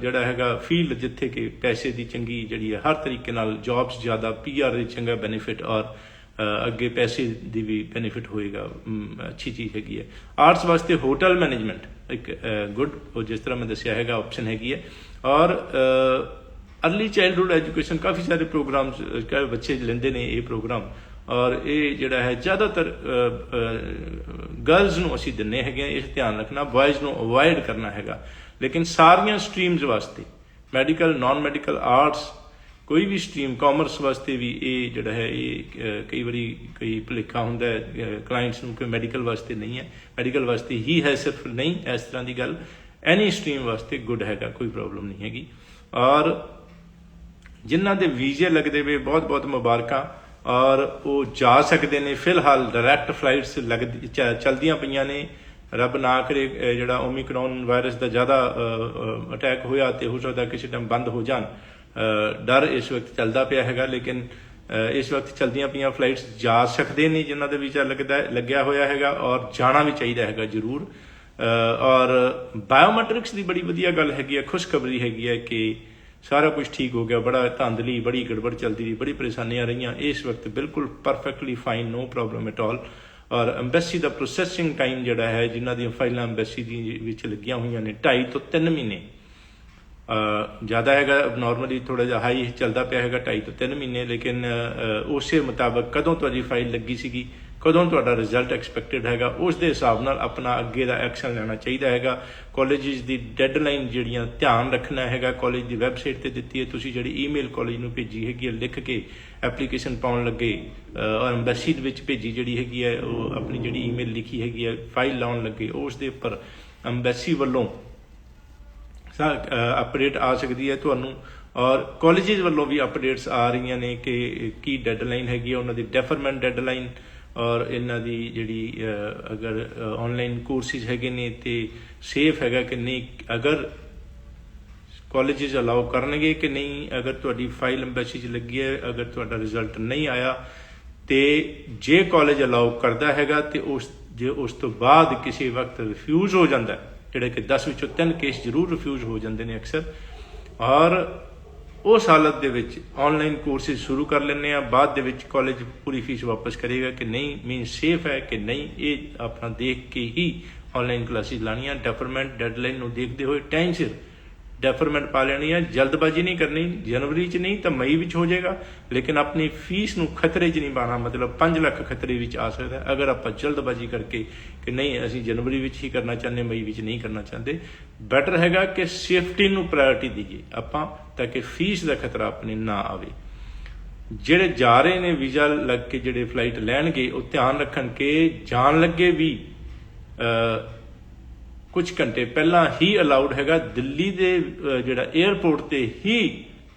ਜਿਹੜਾ ਹੈਗਾ ਫੀਲਡ ਜਿੱਥੇ ਕਿ ਪੈਸੇ ਦੀ ਚੰਗੀ ਜਿਹੜੀ ਹੈ ਹਰ ਤਰੀਕੇ ਨਾਲ ਜੌਬਸ ਜ਼ਿਆਦਾ PR ਦੀ ਚੰਗਾ ਬੈਨੀਫਿਟ ਔਰ ਅੱਗੇ ਪੈਸੇ ਦੀ ਵੀ ਬੈਨੀਫਿਟ ਹੋਏਗਾ ਅੱਛੀ ਚੀਜ਼ ਹੈਗੀ ਹੈ। ਆਰਟਸ ਵਾਸਤੇ ਹੋਟਲ ਮੈਨੇਜਮੈਂਟ ਇੱਕ ਗੁੱਡ ਉਹ ਜਿਸ ਤਰ੍ਹਾਂ ਮੈਂ ਦੱਸਿਆ ਹੈਗਾ ਆਪਸ਼ਨ ਹੈਗੀ ਹੈ। ਔਰ अर्ਲੀ ਚਾਈਲਡਹੁੱਡ ਐਜੂਕੇਸ਼ਨ ਕਾਫੀ ਸਾਰੇ ਪ੍ਰੋਗਰਾਮਸ ਬੱਚੇ ਲੈਂਦੇ ਨੇ ਇਹ ਪ੍ਰੋਗਰਾਮ। ਔਰ ਇਹ ਜਿਹੜਾ ਹੈ ਜ਼ਿਆਦਾਤਰ ਗਰਲਜ਼ ਨੂੰ ਅਸੀਂ ਦਿੰਦੇ ਹੈਗੇ ਇਸ ਧਿਆਨ ਰੱਖਣਾ ਬॉयਜ਼ ਨੂੰ ਅਵੋਇਡ ਕਰਨਾ ਹੈਗਾ। ਲੇਕਿਨ ਸਾਰੀਆਂ ਸਟਰੀਮਸ ਵਾਸਤੇ ਮੈਡੀਕਲ ਨਾਨ ਮੈਡੀਕਲ ਆਰਟਸ ਕੋਈ ਵੀ ਸਟਰੀਮ ਕਾਮਰਸ ਵਾਸਤੇ ਵੀ ਇਹ ਜਿਹੜਾ ਹੈ ਇਹ ਕਈ ਵਾਰੀ ਕਈ ਭੁਲੇਖਾ ਹੁੰਦਾ ਹੈ ਕਲਾਇੰਟਸ ਨੂੰ ਕਿ ਮੈਡੀਕਲ ਵਾਸਤੇ ਨਹੀਂ ਹੈ ਮੈਡੀਕਲ ਵਾਸਤੇ ਹੀ ਹੈ ਸਿਰਫ ਨਹੀਂ ਇਸ ਤਰ੍ਹਾਂ ਦੀ ਗੱਲ। ਐਨੀ ਸਟਰੀਮ ਵਾਸਤੇ ਗੁੱਡ ਹੈਗਾ, ਕੋਈ ਪ੍ਰੋਬਲਮ ਨਹੀਂ ਹੈਗੀ। ਔਰ ਜਿਨ੍ਹਾਂ ਦੇ ਵੀਜ਼ੇ ਲੱਗਦੇ ਵੇ ਬਹੁਤ ਬਹੁਤ ਮੁਬਾਰਕਾਂ, ਔਰ ਉਹ ਜਾ ਸਕਦੇ ਨੇ। ਫਿਲਹਾਲ ਡਾਇਰੈਕਟ ਫਲਾਈਟਸ ਚੱਲਦੀਆਂ ਪਈਆਂ ਨੇ। ਰੱਬ ਨਾ ਕਰੇ ਜਿਹੜਾ ਓਮਿਕਰੋਨ ਵਾਇਰਸ ਦਾ ਜ਼ਿਆਦਾ ਅਟੈਕ ਹੋਇਆ ਤੇ ਹੋ ਸਕਦਾ ਕਿਸੇ ਟਾਈਮ ਬੰਦ ਹੋ ਜਾਣ, ਡਰ ਇਸ ਵਕਤ ਚੱਲਦਾ ਪਿਆ ਹੈਗਾ। ਲੇਕਿਨ ਇਸ ਵਕਤ ਚਲਦੀਆਂ ਪਈਆਂ ਫਲਾਈਟਸ ਜਾ ਸਕਦੇ ਨੇ ਜਿਨ੍ਹਾਂ ਦਾ ਵੀਜ਼ਾ ਲੱਗਿਆ ਹੋਇਆ ਹੈਗਾ, ਔਰ ਜਾਣਾ ਵੀ ਚਾਹੀਦਾ ਹੈਗਾ ਜ਼ਰੂਰ। ਔਰ ਬਾਇਓਮੈਟ੍ਰਿਕਸ ਦੀ ਬੜੀ ਵਧੀਆ ਗੱਲ ਹੈਗੀ ਹੈ, ਖੁਸ਼ਖਬਰੀ ਹੈਗੀ ਹੈ ਕਿ ਸਾਰਾ ਕੁਝ ਠੀਕ ਹੋ ਗਿਆ। ਬੜਾ ਧਾਂਦਲੀ, ਬੜੀ ਗੜਬੜ ਚੱਲਦੀ ਰਹੀ, ਬੜੀ ਪਰੇਸ਼ਾਨੀਆਂ ਰਹੀਆਂ। ਇਸ ਵਕਤ ਬਿਲਕੁਲ perfectly fine, no problem at all. ਔਰ ਅੰਬੈਸੀ ਦਾ ਪ੍ਰੋਸੈਸਿੰਗ ਟਾਈਮ ਜਿਹੜਾ ਹੈ, ਜਿਨ੍ਹਾਂ ਦੀਆਂ ਫਾਈਲਾਂ ਅੰਬੈਸੀ ਦੀ ਵਿੱਚ ਲੱਗੀਆਂ ਹੋਈਆਂ ਨੇ, 2.5 ਤੋਂ 3 ਮਹੀਨੇ ਜ਼ਿਆਦਾ ਹੈਗਾ। ਨਾਰਮਲੀ ਥੋੜ੍ਹਾ ਜਿਹਾ ਹਾਈ ਚੱਲਦਾ ਪਿਆ ਹੈਗਾ, 2.5 ਤੋਂ 3 ਮਹੀਨੇ। ਲੇਕਿਨ ਉਸੇ ਮੁਤਾਬਕ ਕਦੋਂ ਤੁਹਾਡੀ ਫਾਈਲ ਲੱਗੀ ਸੀਗੀ, ਕਦੋਂ ਤੁਹਾਡਾ ਰਿਜ਼ਲਟ ਐਕਸਪੈਕਟਡ ਹੈਗਾ, ਉਸ ਦੇ ਹਿਸਾਬ ਨਾਲ ਆਪਣਾ ਅੱਗੇ ਦਾ ਐਕਸ਼ਨ ਲੈਣਾ ਚਾਹੀਦਾ ਹੈਗਾ। ਕਾਲਜਿਸ ਦੀ ਡੈਡਲਾਈਨ ਜਿਹੜੀਆਂ ਧਿਆਨ ਰੱਖਣਾ ਹੈਗਾ, ਕਾਲਜ ਦੀ ਵੈਬਸਾਈਟ 'ਤੇ ਦਿੱਤੀ ਹੈ। ਤੁਸੀਂ ਜਿਹੜੀ ਈਮੇਲ ਕਾਲਜ ਨੂੰ ਭੇਜੀ ਹੈਗੀ ਹੈ, ਲਿਖ ਕੇ ਐਪਲੀਕੇਸ਼ਨ ਪਾਉਣ ਲੱਗੇ, ਔਰ ਅੰਬੈਸੀ ਦੇ ਵਿੱਚ ਭੇਜੀ ਜਿਹੜੀ ਹੈਗੀ ਹੈ, ਉਹ ਆਪਣੀ ਜਿਹੜੀ ਈਮੇਲ ਲਿਖੀ ਹੈਗੀ ਹੈ, ਫਾਈਲ ਲਾਉਣ ਲੱਗੇ, ਉਸ ਦੇ ਉੱਪਰ ਅੰਬੈਸੀ ਵੱਲੋਂ ਅਪਡੇਟ ਆ ਸਕਦੀ ਹੈ ਤੁਹਾਨੂੰ। ਔਰ ਕਾਲਜਿਸ ਵੱਲੋਂ ਵੀ ਅਪਡੇਟਸ ਆ ਰਹੀਆਂ ਨੇ ਕਿ ਕੀ ਡੈਡਲਾਈਨ ਹੈਗੀ ਹੈ, ਉਹਨਾਂ ਦੀ ਡੈਫਰਮੈਂਟ ਡੈਡਲਾਈਨ, ਔਰ ਇਹਨਾਂ ਦੀ ਜਿਹੜੀ ਅਗਰ ਆਨਲਾਈਨ ਕੋਰਸਿਸ ਹੈਗੇ ਨੇ ਤੇ ਸੇਫ ਹੈਗਾ ਕਿ ਨਹੀਂ, ਅਗਰ ਕਾਲਜਿਸ ਅਲਾਓ ਕਰਨਗੇ ਕਿ ਨਹੀਂ। ਅਗਰ ਤੁਹਾਡੀ ਫਾਈਲ ਅੰਬੈਸੀ 'ਚ ਲੱਗੀ ਹੈ, ਅਗਰ ਤੁਹਾਡਾ ਰਿਜ਼ਲਟ ਨਹੀਂ ਆਇਆ, ਤੇ ਜੇ ਕਾਲਜ ਅਲਾਓ ਕਰਦਾ ਹੈਗਾ ਤੇ ਉਸ ਤੋਂ ਬਾਅਦ ਕਿਸੇ ਵਕਤ ਰਿਫਿਊਜ਼ ਹੋ ਜਾਂਦਾ, ਜਿਹੜੇ ਕਿ 10 ਵਿੱਚੋਂ 3 ਕੇਸ ਜ਼ਰੂਰ ਰਿਫਿਊਜ਼ ਹੋ ਜਾਂਦੇ ਨੇ ਅਕਸਰ। ਔਰ ਉਸ ਹਾਲਤ ਦੇ ਵਿੱਚ ਆਨਲਾਈਨ ਕੋਰਸਿਸ ਸ਼ੁਰੂ ਕਰ ਲੈਂਦੇ ਆ, ਬਾਅਦ ਦੇ ਵਿੱਚ ਕਾਲਜ ਪੂਰੀ ਫੀਸ ਵਾਪਸ ਕਰੇਗਾ ਕਿ ਨਹੀਂ, ਮੀਨ ਸੇਫ ਹੈ ਕਿ ਨਹੀਂ, ਇਹ ਆਪਣਾ ਦੇਖ ਕੇ ਹੀ ਆਨਲਾਈਨ ਕਲਾਸਿਸ ਲਾਣੀਆਂ। ਡੈਫਰਮੈਂਟ ਡੈਡਲਾਈਨ ਨੂੰ ਦੇਖਦੇ ਹੋਏ ਟਾਈਮ ਸਿਰ ਡੈਫਰਮੈਂਟ ਪਾ ਲੈਣੀ ਹੈ, ਜਲਦਬਾਜ਼ੀ ਨਹੀਂ ਕਰਨੀ। ਜਨਵਰੀ 'ਚ ਨਹੀਂ ਤਾਂ ਮਈ ਵਿੱਚ ਹੋ ਜਾਏਗਾ, ਲੇਕਿਨ ਆਪਣੀ ਫੀਸ ਨੂੰ ਖਤਰੇ 'ਚ ਨਹੀਂ ਪਾਉਣਾ। ਮਤਲਬ 5 ਲੱਖ ਖਤਰੇ ਵਿੱਚ ਆ ਸਕਦਾ ਅਗਰ ਆਪਾਂ ਜਲਦਬਾਜ਼ੀ ਕਰਕੇ ਕਿ ਨਹੀਂ ਅਸੀਂ ਜਨਵਰੀ ਵਿੱਚ ਹੀ ਕਰਨਾ ਚਾਹੁੰਦੇ, ਮਈ ਵਿੱਚ ਨਹੀਂ ਕਰਨਾ ਚਾਹੁੰਦੇ। ਬੈਟਰ ਹੈਗਾ ਕਿ ਸੇਫਟੀ ਨੂੰ ਪ੍ਰਾਇੋਰਟੀ ਦਈਏ ਆਪਾਂ, ਤਾਂ ਕਿ ਫੀਸ ਦਾ ਖਤਰਾ ਆਪਣੇ ਨਾ ਆਵੇ। ਜਿਹੜੇ ਜਾ ਰਹੇ ਨੇ ਵੀਜ਼ਾ ਲੱਗ ਕੇ, ਜਿਹੜੇ ਫਲਾਈਟ ਲੈਣਗੇ, ਉਹ ਧਿਆਨ ਰੱਖਣ ਕਿ ਜਾਣ ਲੱਗੇ ਵੀ ਕੁਝ ਘੰਟੇ ਪਹਿਲਾਂ ਹੀ ਅਲਾਉਡ ਹੈਗਾ। ਦਿੱਲੀ ਦੇ ਜਿਹੜਾ ਏਅਰਪੋਰਟ ਤੇ ਹੀ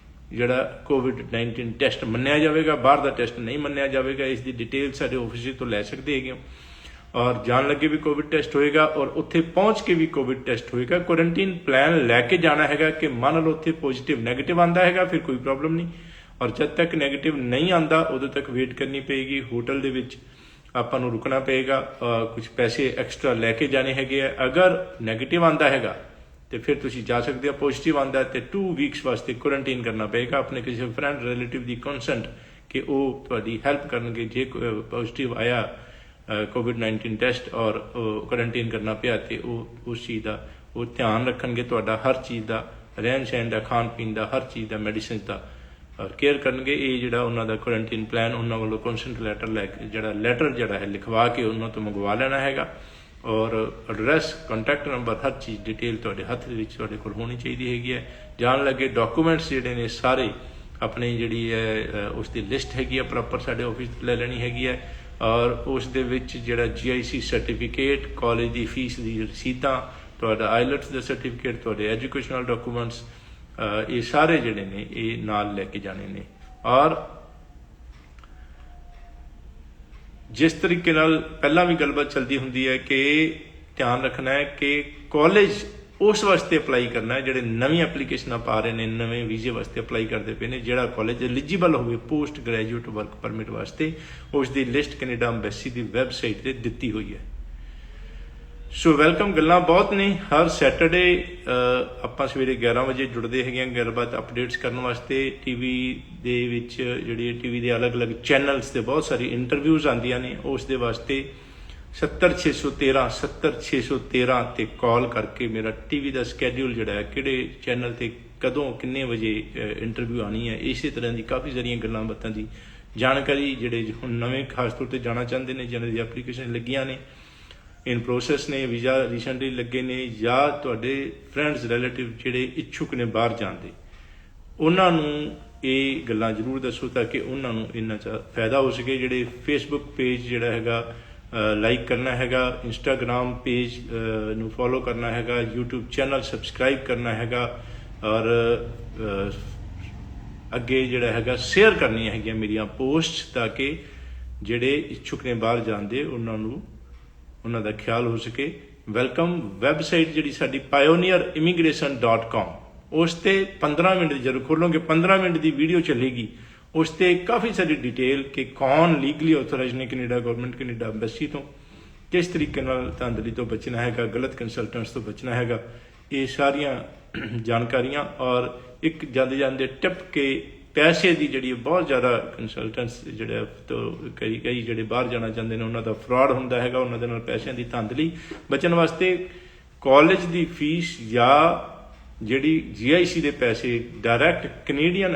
ਜਿਹੜਾ COVID-19 ਟੈਸਟ ਮੰਨਿਆ ਜਾਵੇਗਾ, ਬਾਹਰ ਦਾ ਟੈਸਟ ਨਹੀਂ ਮੰਨਿਆ ਜਾਵੇਗਾ। ਇਸ ਦੀ ਡਿਟੇਲ ਸਾਡੇ ਆਫਿਸ ਤੋਂ ਲੈ ਸਕਦੇ ਹੈਗੇ ਹੋ। ਔਰ ਜਾਣ ਲੱਗੇ ਵੀ ਕੋਵਿਡ ਟੈਸਟ ਹੋਏਗਾ, ਔਰ ਉੱਥੇ ਪਹੁੰਚ ਕੇ ਵੀ ਕੋਵਿਡ ਟੈਸਟ ਹੋਏਗਾ। ਕੁਆਰੰਟੀਨ ਪਲਾਨ ਲੈ ਕੇ ਜਾਣਾ ਹੈਗਾ ਕਿ ਮੰਨ ਲਓ ਉੱਥੇ ਪੋਜ਼ੀਟਿਵ ਨੈਗੇਟਿਵ ਆਉਂਦਾ ਹੈਗਾ, ਫਿਰ ਕੋਈ ਪ੍ਰੋਬਲਮ ਨਹੀਂ। ਔਰ ਜਦ ਤੱਕ ਨੈਗੇਟਿਵ ਨਹੀਂ ਆਉਂਦਾ ਉਦੋਂ ਤੱਕ ਵੇਟ ਕਰਨੀ ਪਏਗੀ। ਹੋਟਲ ਦੇ ਵਿੱਚ ਆਪਾਂ ਨੂੰ ਰੁਕਣਾ ਪਏਗਾ, ਕੁਝ ਪੈਸੇ ਐਕਸਟਰਾ ਲੈ ਕੇ ਜਾਣੇ ਹੈਗੇ ਆ। ਅਗਰ ਨੈਗੇਟਿਵ ਆਉਂਦਾ ਹੈਗਾ ਤੇ ਫਿਰ ਤੁਸੀਂ ਜਾ ਸਕਦੇ ਹੋ। ਪੋਜ਼ੀਟਿਵ ਆਉਂਦਾ ਤੇ 2 ਵੀਕਸ ਵਾਸਤੇ ਕੁਆਰੰਟੀਨ ਕਰਨਾ ਪਏਗਾ। ਆਪਣੇ ਕਿਸੇ ਫਰੈਂਡ ਰਿਲੇਟਿਵ ਦੀ ਕੰਸੈਂਟ ਕਿ ਉਹ ਤੁਹਾਡੀ ਹੈਲਪ ਕਰਨਗੇ। ਜੇ ਪੋਜ਼ੀਟਿਵ ਆਇਆ COVID-19 ਟੈਸਟ ਔਰ ਕੁਆਰੰਟੀਨ ਕਰਨਾ ਪਿਆ ਤੇ ਉਹ ਉਸ ਚੀਜ਼ ਦਾ ਉਹ ਧਿਆਨ ਰੱਖਣਗੇ, ਤੁਹਾਡਾ ਹਰ ਚੀਜ਼ ਦਾ, ਰਹਿਣ ਸਹਿਣ ਦਾ, ਖਾਣ ਪੀਣ ਦਾ, ਹਰ ਚੀਜ਼ ਦਾ, ਮੈਡੀਸਿਨ ਦਾ ਕੇਅਰ ਕਰਨਗੇ। ਇਹ ਜਿਹੜਾ ਉਹਨਾਂ ਦਾ ਕੁਆਰੰਟੀਨ ਪਲਾਨ, ਉਹਨਾਂ ਵੱਲੋਂ ਕੰਸੈਂਟ ਲੈਟਰ ਲੈ ਕੇ ਲੈਟਰ ਜਿਹੜਾ ਹੈ ਲਿਖਵਾ ਕੇ ਉਹਨਾਂ ਤੋਂ ਮੰਗਵਾ ਲੈਣਾ ਹੈਗਾ। ਔਰ ਐਡਰੈਸ, ਕੰਟੈਕਟ ਨੰਬਰ, ਹਰ ਚੀਜ਼ ਡਿਟੇਲ ਤੁਹਾਡੇ ਹੱਥ ਦੇ ਵਿੱਚ ਤੁਹਾਡੇ ਕੋਲ ਹੋਣੀ ਚਾਹੀਦੀ ਹੈਗੀ ਹੈ। ਜਾਣ ਲੱਗੇ ਡਾਕੂਮੈਂਟਸ ਜਿਹੜੇ ਨੇ ਸਾਰੇ ਆਪਣੀ ਜਿਹੜੀ ਹੈ ਉਸ ਦੀ ਲਿਸਟ ਹੈਗੀ ਹੈ ਪ੍ਰੋਪਰ ਸਾਡੇ ਆਫਿਸ ਤੋਂ ਲੈ ਲੈਣੀ ਹੈਗੀ ਹੈ। ਔਰ ਉਸ ਦੇ ਵਿੱਚ ਜਿਹੜਾ GIC ਸਰਟੀਫਿਕੇਟ, ਕਾਲਜ ਦੀ ਫੀਸ ਦੀ ਰਸੀਦਾਂ, ਤੁਹਾਡਾ ਆਈਲੈਟਸ ਦਾ ਸਰਟੀਫਿਕੇਟ, ਤੁਹਾਡੇ ਐਜੂਕੇਸ਼ਨਲ ਡਾਕੂਮੈਂਟਸ, ਇਹ ਸਾਰੇ ਜਿਹੜੇ ਨੇ ਇਹ ਨਾਲ ਲੈ ਕੇ ਜਾਣੇ ਨੇ। ਔਰ ਜਿਸ ਤਰੀਕੇ ਨਾਲ ਪਹਿਲਾਂ ਵੀ ਗੱਲਬਾਤ ਚੱਲਦੀ ਹੁੰਦੀ ਹੈ ਕਿ ਧਿਆਨ ਰੱਖਣਾ ਹੈ ਕਿ ਕਾਲਜ ਉਸ ਵਾਸਤੇ ਅਪਲਾਈ ਕਰਨਾ ਹੈ ਜਿਹੜੇ ਨਵੀਂ ਐਪਲੀਕੇਸ਼ਨਾਂ ਪਾ ਰਹੇ ਨੇ, ਨਵੇਂ ਵੀਜ਼ੇ ਵਾਸਤੇ ਅਪਲਾਈ ਕਰਦੇ ਪਏ ਨੇ। ਜਿਹੜਾ ਕਾਲਜ ਐਲੀਜੀਬਲ ਹੋਵੇ ਪੋਸਟ ਗ੍ਰੈਜੂਏਟ ਵਰਕ ਪਰਮਿਟ ਵਾਸਤੇ, ਉਸ ਦੀ ਲਿਸਟ ਕੈਨੇਡਾ ਅੰਬੈਸੀ ਦੀ ਵੈਬਸਾਈਟ 'ਤੇ ਦਿੱਤੀ ਹੋਈ ਹੈ। ਸੋ ਵੈਲਕਮ। ਗੱਲਾਂ ਬਹੁਤ ਨੇ। ਹਰ ਸੈਟਰਡੇ ਆਪਾਂ ਸਵੇਰੇ 11 ਵਜੇ ਜੁੜਦੇ ਹੈਗੇ ਹਾਂ ਗੱਲਬਾਤ ਅਪਡੇਟਸ ਕਰਨ ਵਾਸਤੇ। ਟੀਵੀ ਦੇ ਵਿੱਚ ਜਿਹੜੀ ਟੀਵੀ ਦੇ ਅਲੱਗ-ਅਲੱਗ ਚੈਨਲਸ 'ਤੇ ਬਹੁਤ ਸਾਰੀ ਇੰਟਰਵਿਊਜ਼ ਆਉਂਦੀਆਂ ਨੇ। ਉਸ ਦੇ ਵਾਸਤੇ 70613 ਤੇ ਕਾਲ ਕਰਕੇ ਮੇਰਾ ਟੀਵੀ ਦਾ ਸਕੈਡਿਊਲ ਜਿਹੜਾ ਹੈ, ਕਿਹੜੇ ਚੈਨਲ 'ਤੇ ਕਦੋਂ ਕਿੰਨੇ ਵਜੇ ਇੰਟਰਵਿਊ ਆਉਣੀ ਹੈ, ਇਸੇ ਤਰ੍ਹਾਂ ਦੀ ਕਾਫੀ ਸਾਰੀਆਂ ਗੱਲਾਂ ਬਾਤਾਂ ਦੀ ਜਾਣਕਾਰੀ ਜਿਹੜੇ ਹੁਣ ਨਵੇਂ ਖਾਸ ਤੌਰ 'ਤੇ ਜਾਣਾ ਚਾਹੁੰਦੇ ਨੇ, ਜਿਹਨਾਂ ਦੀ ਐਪਲੀਕੇਸ਼ਨ ਲੱਗੀਆਂ ਨੇ, ਇਨ ਪ੍ਰੋਸੈਸ ਨੇ, ਵੀਜ਼ਾ ਰੀਸੈਂਟਲੀ ਲੱਗੇ ਨੇ, ਜਾਂ ਤੁਹਾਡੇ ਫਰੈਂਡਸ ਰਿਲੇਟਿਵ ਜਿਹੜੇ ਇੱਛੁਕ ਨੇ ਬਾਹਰ ਜਾਣ ਦੇ, ਉਹਨਾਂ ਨੂੰ ਇਹ ਗੱਲਾਂ ਜ਼ਰੂਰ ਦੱਸੋ ਤਾਂ ਕਿ ਉਹਨਾਂ ਨੂੰ ਇਹਨਾਂ 'ਚ ਫਾਇਦਾ ਹੋ ਸਕੇ। ਜਿਹੜੇ ਫੇਸਬੁੱਕ ਪੇਜ ਜਿਹੜਾ ਹੈਗਾ ਲਾਈਕ ਕਰਨਾ ਹੈਗਾ, ਇੰਸਟਾਗ੍ਰਾਮ ਪੇਜ ਨੂੰ ਫੋਲੋ ਕਰਨਾ ਹੈਗਾ, YouTube ਚੈਨਲ ਸਬਸਕ੍ਰਾਈਬ ਕਰਨਾ ਹੈਗਾ ਔਰ ਅੱਗੇ ਜਿਹੜਾ ਹੈਗਾ ਸ਼ੇਅਰ ਕਰਨੀਆਂ ਹੈਗੀਆਂ ਮੇਰੀਆਂ ਪੋਸਟ ਤਾਂ ਕਿ ਜਿਹੜੇ ਇੱਛੁਕ ਨੇ ਬਾਹਰ ਜਾਂਦੇ ਉਹਨਾਂ ਦਾ ਖਿਆਲ ਹੋ ਸਕੇ। ਵੈਲਕਮ ਵੈਬਸਾਈਟ ਜਿਹੜੀ ਸਾਡੀ pioneerimmigration.com, ਉਸ 'ਤੇ 15 ਮਿੰਟ ਜਦੋਂ ਖੋਲੋਗੇ 15 ਮਿੰਟ ਦੀ ਵੀਡੀਓ ਚੱਲੇਗੀ। ਉਸ 'ਤੇ ਕਾਫੀ ਸਾਰੀ ਡਿਟੇਲ ਕਿ ਕੌਣ ਲੀਗਲੀ ਆਥੋਰਾਈਜ਼ ਨੇ ਕੈਨੇਡਾ ਗੌਰਮੈਂਟ ਕੈਨੇਡਾ ਐਮਬੈਸੀ ਤੋਂ, ਕਿਸ ਤਰੀਕੇ ਨਾਲ ਧਾਂਦਲੀ ਤੋਂ ਬਚਣਾ ਹੈਗਾ, ਗਲਤ ਕੰਸਲਟੈਂਟਸ ਤੋਂ ਬਚਣਾ ਹੈਗਾ, ਇਹ ਸਾਰੀਆਂ ਜਾਣਕਾਰੀਆਂ ਔਰ ਇੱਕ ਜਾਂਦੇ ਟਿਪ ਕੇ ਪੈਸੇ ਦੀ ਜਿਹੜੀ ਬਹੁਤ ਜ਼ਿਆਦਾ ਕੰਸਲਟੈਂਟਸ ਜਿਹੜੇ ਤੋਂ ਕਈ ਜਿਹੜੇ ਬਾਹਰ ਜਾਣਾ ਚਾਹੁੰਦੇ ਨੇ ਉਹਨਾਂ ਦਾ ਫਰਾਡ ਹੁੰਦਾ ਹੈਗਾ, ਉਹਨਾਂ ਦੇ ਨਾਲ ਪੈਸਿਆਂ ਦੀ ਧਾਂਦਲੀ ਬਚਣ ਵਾਸਤੇ ਕਾਲਜ ਦੀ ਫੀਸ ਜਾਂ ਜਿਹੜੀ GIC ਦੇ ਪੈਸੇ ਡਾਇਰੈਕਟ ਕੈਨੇਡੀਅਨ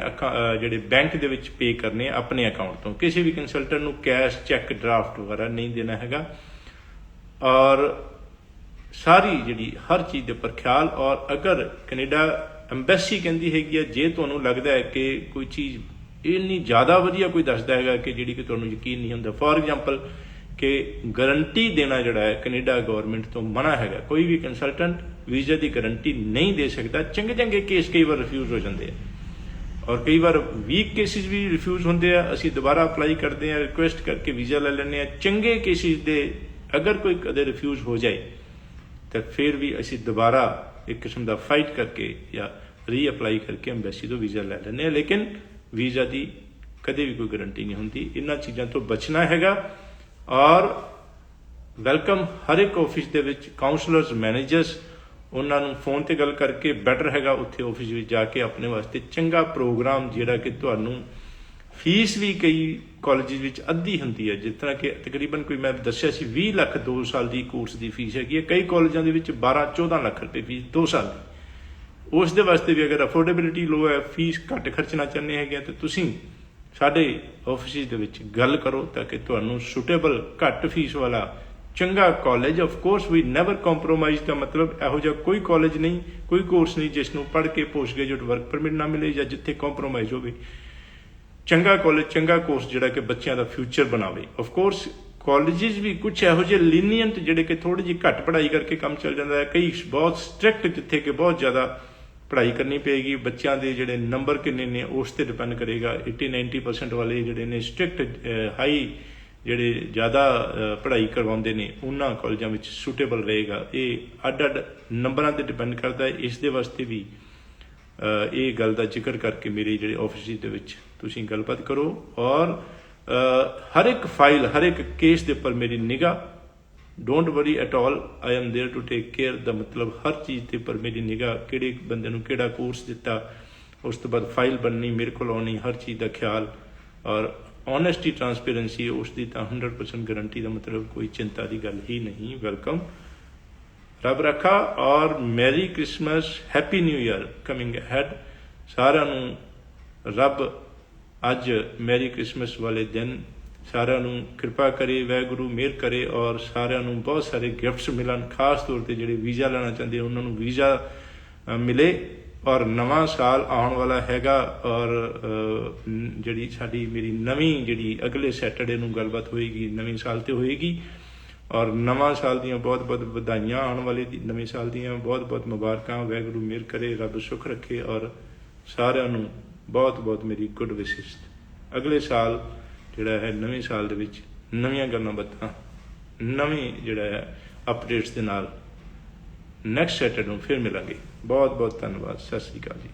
ਜਿਹੜੇ ਬੈਂਕ ਦੇ ਵਿੱਚ ਪੇ ਕਰਨੇ ਆਪਣੇ ਅਕਾਊਂਟ ਤੋਂ, ਕਿਸੇ ਵੀ ਕੰਸਲਟੈਂਟ ਨੂੰ ਕੈਸ਼ ਚੈੱਕ ਡਰਾਫਟ ਵਗੈਰਾ ਨਹੀਂ ਦੇਣਾ ਹੈਗਾ ਔਰ ਸਾਰੀ ਜਿਹੜੀ ਹਰ ਚੀਜ਼ ਦੇ ਉੱਪਰ ਖਿਆਲ। ਔਰ ਅਗਰ ਕੈਨੇਡਾ ਐਮਬੈਸੀ ਕਹਿੰਦੀ ਹੈਗੀ ਆ ਜੇ ਤੁਹਾਨੂੰ ਲੱਗਦਾ ਹੈ ਕਿ ਕੋਈ ਚੀਜ਼ ਇੰਨੀ ਜ਼ਿਆਦਾ ਵਧੀਆ ਕੋਈ ਦੱਸਦਾ ਹੈਗਾ ਕਿ ਜਿਹੜੀ ਕਿ ਤੁਹਾਨੂੰ ਯਕੀਨ ਨਹੀਂ ਹੁੰਦਾ, ਫੋਰ ਐਗਜ਼ਾਮਪਲ ਕਿ ਗਰੰਟੀ ਦੇਣਾ ਜਿਹੜਾ ਹੈ ਕੈਨੇਡਾ ਗੌਰਮੈਂਟ ਤੋਂ ਮਨਾ ਹੈਗਾ, ਕੋਈ ਵੀ ਕੰਸਲਟੈਂਟ ਵੀਜ਼ਾ ਦੀ ਗਰੰਟੀ ਨਹੀਂ ਦੇ ਸਕਦਾ। ਚੰਗੇ ਕੇਸ ਕਈ ਵਾਰ ਰਿਫਿਊਜ਼ ਹੋ ਜਾਂਦੇ ਆ ਔਰ ਕਈ ਵਾਰ ਵੀਕ ਕੇਸਿਸ ਵੀ ਰਿਫਿਊਜ਼ ਹੁੰਦੇ ਆ, ਅਸੀਂ ਦੁਬਾਰਾ ਅਪਲਾਈ ਕਰਦੇ ਹਾਂ, ਰਿਕੁਐਸਟ ਕਰਕੇ ਵੀਜ਼ਾ ਲੈ ਲੈਂਦੇ ਹਾਂ। ਚੰਗੇ ਕੇਸਿਸ ਦੇ ਅਗਰ ਕੋਈ ਕਦੇ ਰਿਫਿਊਜ਼ ਹੋ ਜਾਏ ਤਾਂ ਫਿਰ ਵੀ ਅਸੀਂ ਦੁਬਾਰਾ ਇੱਕ ਕਿਸਮ ਦਾ ਫਾਈਟ ਕਰਕੇ ਜਾਂ ਰੀਅਪਲਾਈ ਕਰਕੇ ਐਮਬੈਸੀ ਤੋਂ ਵੀਜ਼ਾ ਲੈ ਲੈਂਦੇ ਹਾਂ, ਲੇਕਿਨ ਵੀਜ਼ਾ ਦੀ ਕਦੇ ਵੀ ਕੋਈ ਗਰੰਟੀ ਨਹੀਂ ਹੁੰਦੀ। ਇਹਨਾਂ ਚੀਜ਼ਾਂ ਤੋਂ ਬਚਣਾ ਹੈਗਾ ਔਰ ਵੈਲਕਮ ਹਰ ਇੱਕ ਆਫਿਸ ਦੇ ਵਿੱਚ ਕਾਉਂਸਲਰਸ ਮੈਨੇਜਰਸ, ਉਹਨਾਂ ਨੂੰ ਫੋਨ 'ਤੇ ਗੱਲ ਕਰਕੇ ਬੈਟਰ ਹੈਗਾ ਉੱਥੇ ਆਫਿਸ ਵਿੱਚ ਜਾ ਕੇ ਆਪਣੇ ਵਾਸਤੇ ਚੰਗਾ ਪ੍ਰੋਗਰਾਮ ਜਿਹੜਾ ਕਿ ਤੁਹਾਨੂੰ ਫੀਸ ਵੀ ਕਈ ਕਾਲਜ ਵਿੱਚ ਅੱਧੀ ਹੁੰਦੀ ਹੈ, ਜਿਸ ਤਰ੍ਹਾਂ ਕਿ ਤਕਰੀਬਨ ਕੋਈ ਮੈਂ ਦੱਸਿਆ ਸੀ 20 ਲੱਖ 2 ਸਾਲ ਦੀ ਕੋਰਸ ਦੀ ਫੀਸ ਹੈਗੀ ਹੈ, ਕਈ ਕਾਲਜਾਂ ਦੇ ਵਿੱਚ 12-14 ਲੱਖ ਰੁਪਏ ਫੀਸ 2 ਸਾਲ ਦੀ। ਉਸ ਦੇ ਵਾਸਤੇ ਵੀ ਅਗਰ ਅਫੋਰਡੇਬਿਲਿਟੀ ਲੋ ਹੈ, ਫੀਸ ਘੱਟ ਖਰਚਣਾ ਚਾਹੁੰਦੇ ਹੈਗੇ ਤਾਂ ਤੁਸੀਂ ਸਾਡੇ ਆਫਿਸ ਦੇ ਵਿੱਚ ਗੱਲ ਕਰੋ ਤਾਂ ਕਿ ਤੁਹਾਨੂੰ ਸੁਟੇਬਲ ਘੱਟ ਫੀਸ ਵਾਲਾ ਚੰਗਾ college, of course we never compromise ਦਾ ਮਤਲਬ ਇਹੋ ਜਿਹਾ ਕੋਈ ਕਾਲਜ ਨਹੀਂ, ਕੋਈ ਕੋਰਸ ਨਹੀਂ ਜਿਸ ਨੂੰ ਪੜ੍ਹ ਕੇ ਪੋਸਟ ਗ੍ਰੈਜੂਏਟ ਵਰਕ ਪਰਮਿਟ ਨਾ ਮਿਲੇ ਜਾਂ ਜਿੱਥੇ ਕੰਪਰੋਮਾਈਜ਼ ਹੋਵੇ। ਚੰਗਾ ਕਾਲਜ, ਚੰਗਾ ਕੋਰਸ ਜਿਹੜਾ ਕਿ ਬੱਚਿਆਂ ਦਾ ਫਿਊਚਰ ਬਣਾਵੇ। ਆਫ ਕੋਰਸ ਕਾਲਜਿਸ ਵੀ ਕੁਛ ਇਹੋ ਜਿਹੇ ਲੀਨੀਅੰਟ ਜਿਹੜੇ ਕਿ ਥੋੜ੍ਹੀ ਜਿਹੀ ਘੱਟ ਪੜ੍ਹਾਈ ਕਰਕੇ ਕੰਮ ਚੱਲ ਜਾਂਦਾ ਹੈ, ਕਈ ਬਹੁਤ ਸਟ੍ਰਿਕਟ ਜਿੱਥੇ ਕਿ ਬਹੁਤ ਜ਼ਿਆਦਾ ਪੜ੍ਹਾਈ ਕਰਨੀ ਪਏਗੀ। ਬੱਚਿਆਂ ਦੇ ਜਿਹੜੇ ਨੰਬਰ ਕਿੰਨੇ ਨੇ ਉਸ 'ਤੇ ਡਿਪੈਂਡ ਕਰੇਗਾ। 80-90% ਵਾਲੇ ਜਿਹੜੇ ਨੇ ਸਟ੍ਰਿਕਟ ਹਾਈ ਜਿਹੜੇ ਜ਼ਿਆਦਾ ਪੜ੍ਹਾਈ ਕਰਵਾਉਂਦੇ ਨੇ ਉਹਨਾਂ ਕਾਲਜਾਂ ਵਿੱਚ ਸੂਟੇਬਲ ਰਹੇਗਾ। ਇਹ ਅੱਡ ਨੰਬਰਾਂ 'ਤੇ ਡਿਪੈਂਡ ਕਰਦਾ ਹੈ। ਇਸ ਦੇ ਵਾਸਤੇ ਵੀ ਇਹ ਗੱਲ ਦਾ ਜ਼ਿਕਰ ਕਰਕੇ ਮੇਰੇ ਜਿਹੜੇ ਆਫਿਸ ਦੇ ਵਿੱਚ ਤੁਸੀਂ ਗੱਲਬਾਤ ਕਰੋ ਔਰ ਹਰ ਇੱਕ ਫਾਈਲ, ਹਰ ਇੱਕ ਕੇਸ ਦੇ ਉੱਪਰ ਮੇਰੀ ਨਿਗਾਹ, don't worry at all, I am there to take care ਦਾ ਮਤਲਬ ਹਰ ਚੀਜ਼ ਦੇ ਉੱਪਰ ਮੇਰੀ ਨਿਗਾਹ, ਕਿਹੜੇ ਬੰਦੇ ਨੂੰ ਕਿਹੜਾ ਕੋਰਸ ਦਿੱਤਾ, ਉਸ ਤੋਂ ਬਾਅਦ ਫਾਈਲ ਬਣਨੀ, ਮੇਰੇ ਕੋਲ ਆਉਣੀ, ਹਰ ਚੀਜ਼ ਦਾ ਖਿਆਲ ਔਰ ਓਨੈਸਟੀ ਟਰਾਂਸਪੇਰੈਂਸੀ, ਉਸ ਦੀ ਤਾਂ 100% ਗਰੰਟੀ ਦਾ ਮਤਲਬ ਕੋਈ ਚਿੰਤਾ ਦੀ ਗੱਲ ਹੀ ਨਹੀਂ। ਵੈਲਕਮ, ਰੱਬ ਰੱਖਾ ਔਰ Mary Christmas, happy new year coming head. ਸਾਰਿਆਂ ਨੂੰ ਰੱਬ ਅੱਜ ਮੈਰੀ ਕ੍ਰਿਸਮਸ ਵਾਲੇ ਦਿਨ ਸਾਰਿਆਂ ਨੂੰ ਕਿਰਪਾ ਕਰੇ, ਵਾਹਿਗੁਰੂ ਮਿਹਰ ਕਰੇ ਔਰ ਸਾਰਿਆਂ ਨੂੰ ਬਹੁਤ ਸਾਰੇ ਗਿਫਟਸ ਮਿਲਣ, ਖਾਸ ਤੌਰ 'ਤੇ ਜਿਹੜੇ ਵੀਜ਼ਾ ਲੈਣਾ ਚਾਹੁੰਦੇ ਉਹਨਾਂ ਨੂੰ ਵੀਜ਼ਾ ਮਿਲੇ ਔਰ ਨਵਾਂ ਸਾਲ ਆਉਣ ਵਾਲਾ ਹੈਗਾ ਔਰ ਜਿਹੜੀ ਸਾਡੀ ਮੇਰੀ ਨਵੀਂ ਜਿਹੜੀ ਅਗਲੇ ਸੈਟਰਡੇ ਨੂੰ ਗੱਲਬਾਤ ਹੋਏਗੀ ਨਵੇਂ ਸਾਲ 'ਤੇ ਹੋਏਗੀ ਔਰ ਨਵਾਂ ਸਾਲ ਦੀਆਂ ਬਹੁਤ ਬਹੁਤ ਵਧਾਈਆਂ, ਆਉਣ ਵਾਲੇ ਨਵੇਂ ਸਾਲ ਦੀਆਂ ਬਹੁਤ ਬਹੁਤ ਮੁਬਾਰਕਾਂ। ਵਾਹਿਗੁਰੂ ਮਿਹਰ ਕਰੇ, ਰੱਬ ਸੁੱਖ ਰੱਖੇ ਔਰ ਸਾਰਿਆਂ ਨੂੰ ਬਹੁਤ ਬਹੁਤ ਮੇਰੀ ਗੁੱਡ ਵਿਸ਼ੇਸ। ਅਗਲੇ ਸਾਲ ਜਿਹੜਾ ਹੈ ਨਵੇਂ ਸਾਲ ਦੇ ਵਿੱਚ ਨਵੀਆਂ ਗੱਲਾਂ ਬਾਤਾਂ, ਨਵੇਂ ਜਿਹੜਾ ਹੈ ਅਪਡੇਟਸ ਦੇ ਨਾਲ ਨੈਕਸਟ ਸੈਟਰਡੇ ਨੂੰ ਫਿਰ ਮਿਲਾਂਗੇ। ਬਹੁਤ ਬਹੁਤ ਧੰਨਵਾਦ। ਸਤਿ ਸ਼੍ਰੀ ਅਕਾਲ ਜੀ।